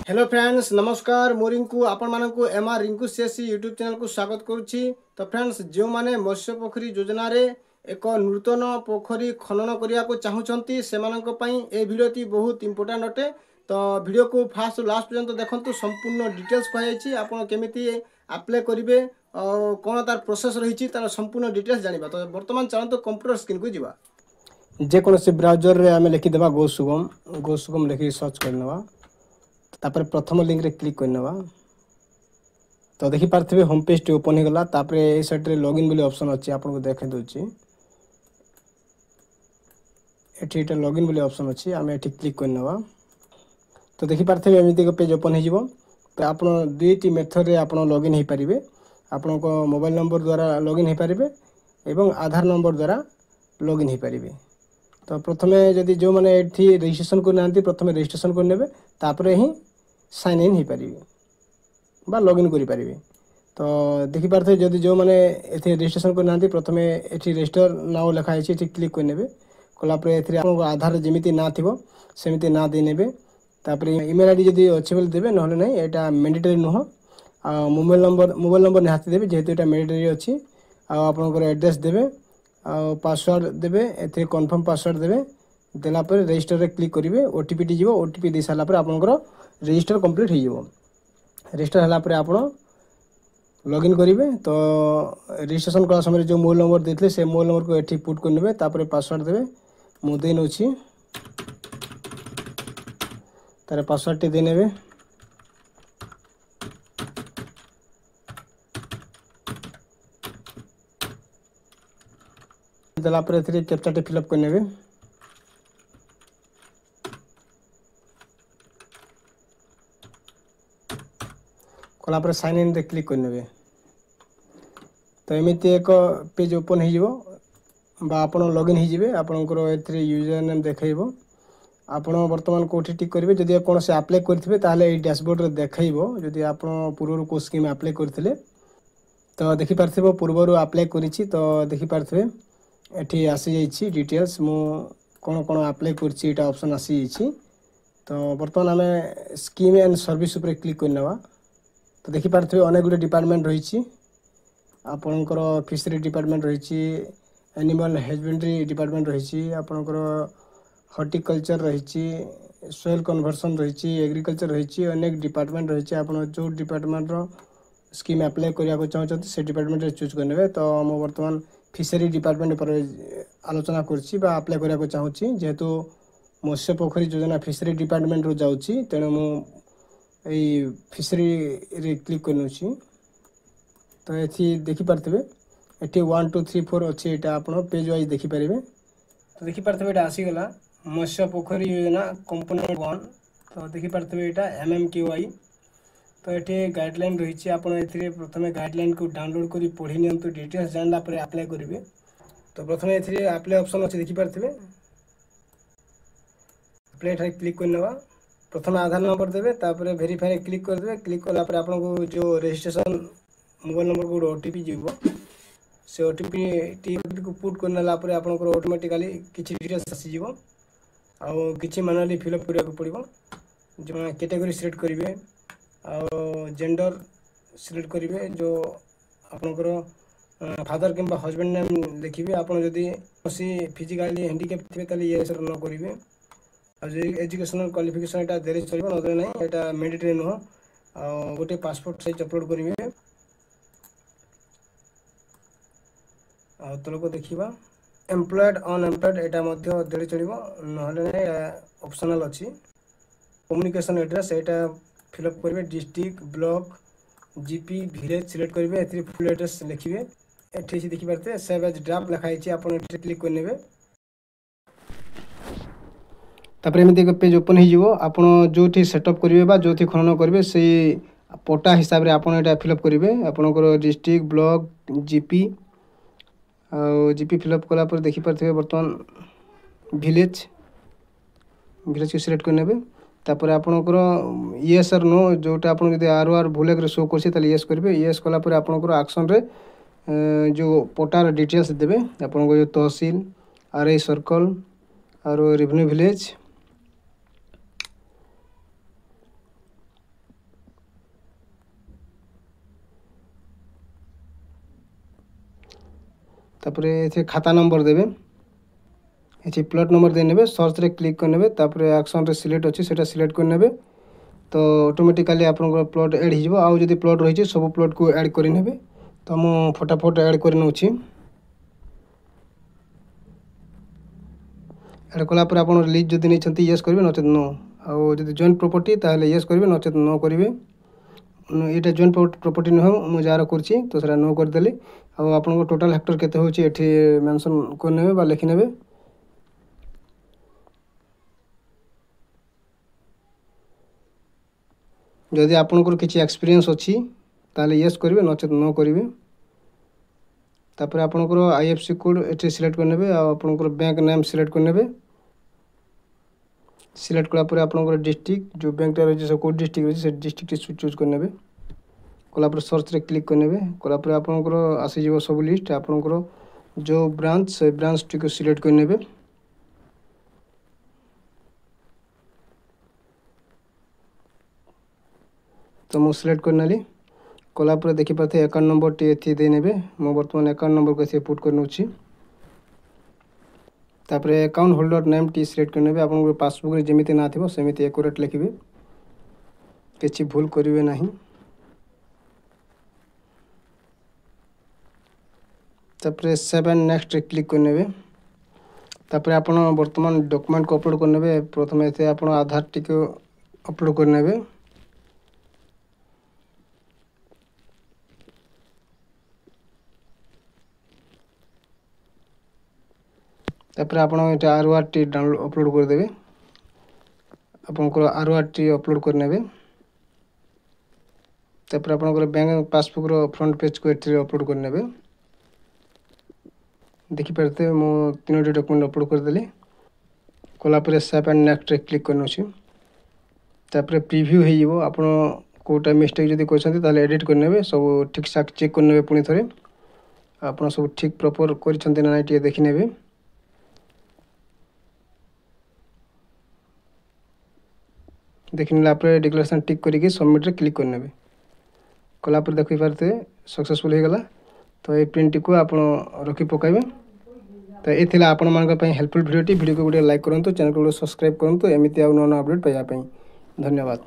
Hello friends नमस्कार मु रिंकू आपण मानकु MR Rinku CSC YouTube channel को स्वागत करुच्ची। तो फ्रेंड्स जो माने मत्स्य पोखरी योजना रे एक नूतन पोखरी खनन करिया को चाहूचंती सेमानक पई ए वीडियोटी बहुत इंपोर्टेंट अटे। तो वीडियो को फास्ट लास्ट पर्यंत देखंतु संपूर्ण डिटेल्स कहैछि आपण केमिति अप्लाई करिवे कोन तार प्रोसेस रहिछि तार संपूर्ण डिटेल्स जानिबा। तो वर्तमान चलंतु कंप्यूटर स्क्रीन को जिबा जे कोनोसी ब्राउजर रे आमे लिखि देबा गोसुगम लिखि सर्च करनवा तापर प्रथम लिंक रे क्लिक करनवा। तो देखि पारथिबे होम पेज टी ओपन हो गला। तापर ए साइड रे लॉगिन बोली ऑप्शन अछि आपन को देखे दोछि एठी एटा लॉगिन बोली ऑप्शन अछि आमे एठी क्लिक करनवा। तो देखि पारथिबे एमिति को पेज ओपन हो जिवो। तो आपन दुईटी मेथड रे आपन लॉगिन हे परिबे आपन को मोबाइल नंबर द्वारा लॉगिन हे परिबे एवं आधार नंबर द्वारा लॉगिन हे परिबे। तो प्रथमे जदि जो माने एठी रजिस्ट्रेशन को नांती प्रथमे रजिस्ट्रेशन कर नेबे तापर ही साइन इन हो पारे बा लॉगिन करि पारिबे। तो देखि पारथे जदि जो माने एथे रजिस्ट्रेशन कर नांती प्रथमे एठी रजिस्टर नाउ लिखा है एठी क्लिक कर नेबे कला पर एथे आपन आधार जेमिति ना थिबो सेमिति ना दे नेबे। तापर ईमेल आईडी जदि अछि बोल देबे नहले नै एटा मैंडेटरी नुह। मोबाइल नंबर निहाती देबे जेहेतु एटा मैंडेटरी अछि। आपन एड्रेस देबे पासवर्ड देबे एथे कंफर्म पासवर्ड देबे देला पर रजिस्टर रे क्लिक करिवे ओटीपी टी जीवो ओटीपी दे साला पर आपन रजिस्टर कंप्लीट हो जीवो। रजिस्टर हला पर आपन लॉगिन करिवे। तो रजिस्ट्रेशन करा समय जो मोबाइल नंबर देथिले से मोबाइल नंबर को एठी पुट कर नेबे तापर पासवर्ड देबे मु दे नोछि तारे पासवर्ड टी दे नेबे। देला पर एथि कैप्चा टी फिल अप कर नेबे। कला पर साइन इन रे क्लिक कर नेबे। तो एमिति एक पेज ओपन हो जिवो बा आपण लॉगिन हो जिवे आपनकर एथि यूजर नेम देखैबो आपण वर्तमान कोठी टिक करिवे। जदि कोन से अप्लाई करथिबे ताले ए डैशबोर्ड रे देखैबो जदि आपण पूर्वरु को स्कीम अप्लाई करथिले तो देखि पारथिबो पूर्वरु अप्लाई करिछि। तो देखि पारथिबे एठी आसी जाइछि डिटेल्स मु कोन कोन अप्लाई करछि एटा ऑप्शन आसी जाइछि। तो वर्तमान हमें स्कीम एंड सर्विस ऊपर क्लिक करनवा। तो देखि पारथिबे अनेक गुटे डिपार्टमेंट रहिछि आपनकर फिशरी डिपार्टमेंट रहिछि एनिमल हस्बेंडरी डिपार्टमेंट रहिछि आपनकर हॉर्टिकल्चर रहिछि सोइल कन्वर्सन रहिछि एग्रीकल्चर रहिछि अनेक डिपार्टमेंट रहिछि। आपन जो डिपार्टमेंट रो स्कीम अप्लाई करिया को चाहछथि से डिपार्टमेंट रे चूज करनेबे। तो मो वर्तमान फिशरी डिपार्टमेंट पर आलोचना करछि बा अप्लाई करिया को चाहूछि जेहेतु मत्स्य पोखरी योजना फिशरी डिपार्टमेंट रो जाउछि तेणु मु एई फिशरी रे क्लिक करनुछि। तो एथि देखि पारथिबे एठी 1 2 3 4 अछि एटा आपण पेज वाइज देखि परिबे। तो देखि पारथिबे एटा आसी गला मत्स्य पोखरी योजना कंपोनेंट 1। तो देखि पारथिबे एटा MMKY। तो एठी गाइडलाइन रहिछि आपण एथिरे प्रथमे गाइडलाइन को डाउनलोड करी पढि नियंतु डिटेल्स जानला पर अप्लाई करिवे। तो प्रथमे एथिरे अप्लाई ऑप्शन अछि देखि पारथिबे अप्लाई ठाई क्लिक करनवा। प्रथमे आधार नंबर देबे तापर वेरीफाई क्लिक कर देबे। क्लिक करला पर आपन को जो रजिस्ट्रेशन मोबाइल नंबर को ओटीपी जीवो से ओटीपी को पुट करनेला पर आपन को ऑटोमेटिकली किछि डिटेल्स आसी जीवो आ किछि मैनुअली फिल अप करिया को पड़िबो। जो कैटेगरी सिलेक्ट करिवे आ जेंडर सिलेक्ट करिवे जो आपन को फादर किंबा हस्बैंड नेम देखिबे। आपन जदी कोसी फिजिकली हैंडिकैप थिबे ताले ये सर न करिवे आ एजुकेशनल क्वालिफिकेशन एटा देरे चलिबो नदे नै एटा मैंडेटरी नुह। आ गोटे पासपोर्ट साइज अपलोड करिवे आ तलको देखिबा एम्प्लॉयड अनएम्प्लॉयड एटा मध्ये देरे चलिबो नहले नै ऑप्शनल अछि। कम्युनिकेशन एड्रेस एटा फिल अप करिवे district block GP village select करिवे एथि फुल एड्रेस लिखिवे। एठी से देखि पारते सेव एज ड्राफ्ट लिखाइ छै आपण एठी क्लिक कर नेबे। तापर एमिति एक पेज ओपन हो जिवो आपण जोठी सेटअप करिवे बा जोठी खनन करिवे से पटा हिसाब रे आपण एटा फिल अप करिवे आपनकर district block GP GP fill up कला पर देखि पारथिबे वर्तमान विलेज को सिलेक्ट कर नेबे। तापर आपनकर यस और नो जोटा आपण जदि आर भूले कर शो करछि तले यस करिवे। यस कला पर आपनकर एक्शन रे जो पटार डिटेल्स देबे आपन को जो तहसील आरआई सर्कल और रेवेन्यू विलेज तापर ये खाता नंबर देवे ये प्लॉट नंबर दे नेबे सर्च रे क्लिक कर नेबे तापर एक्शन रे सिलेक्ट अछि सेटा सिलेक्ट कर नेबे तो ऑटोमेटिकली आपन प्लॉट ऐड हिजबो आउ जदी प्लॉट रही सब प्लॉट को ऐड कर नेबे तो मु फटाफट ऐड कर नउछि ऐड कला पर आपन लिस्ट जदी नै छथि यस करबे नचेत नो आउ जदी जॉइंट प्रॉपर्टी ताहले यस करबे नचेत नो करबे एटा जॉइंट प्रॉपर्टी न हो मु जार करछि तो सेरा नो कर देली आउ आपन को टोटल हेक्टर केते होछि एठी मेंशन कर नेबे बा लिखि नेबे जदि आपनकर किसी एक्सपीरियंस अच्छी ताले यस करेंगे नचेत नो करेंगे तापर आपनकर आईएफसी कोड एठी सिलेक्ट करनेबे आ आपनकर बैंक नेम सिलेक्ट करनेबे सिलेक्ट कला पर आपनकर डिस्ट्रिक्ट जो बैंक टा रही कोड डिस्ट्रिक्ट रही से डिस्ट्रिक्ट चूज करनेबे कला पर सर्च रे क्लिक करनेबे कला पर आपनकर आसी जीवो सब लिस्ट आपनकर जो ब्रांच से ब्रांच टी को सिलेक्ट करनेबे तो मु सिलेक्ट करनाली कला पर देखि पाते अकाउंट नंबर टी एथि दे नेबे मु वर्तमान अकाउंट नंबर को से पुट करनोछि तापरे अकाउंट होल्डर नेम टी सिलेक्ट करनेबे आपन पासबुक रे जेमिति ना थिबो सेमिति एक्यूरेट लिखिबे किछि भूल करिवे नाही तापरे 7 नेक्स्ट रे क्लिक करनेबे तापरे आपन वर्तमान डॉक्यूमेंट को अपलोड करनेबे प्रथमे एते आपन आधार टी को अपलोड करनेबे तापर आपण एटा आरओआर टी डाउनलोड अपलोड कर देबे आपनकर आरओआर टी अपलोड कर नेबे तापर आपनकर बैंक पासबुक रो फ्रंट पेज को एठी अपलोड कर नेबे देखि परते मो तीनोटी डॉक्यूमेंट अपलोड कर देली कोला पर सेव एंड नेक्स्ट रे क्लिक करनो छी तापर प्रीव्यू हे जीवो आपण कोटा मिस्टेक जदी करछन्ती ताले एडिट कर नेबे सब ठीक ठाक चेक कर नेबे पुनी थरे आपण सब ठीक प्रॉपर करछन्ती ना नाही टी देखि नेबे देखने आपरे डिक्लेरेशन टिक करके सबमिट रे क्लिक करनेबे कला पर देखि पारते सक्सेसफुल हो गला तो ए प्रिंट को आपण रखि पकाइबे तो एथिला आपण मानक पई हेल्पफुल वीडियो को गुटे लाइक करंतु चैनल को सब्सक्राइब करंतु एमिति आ नो अपडेट पाइबा पई धन्यवाद।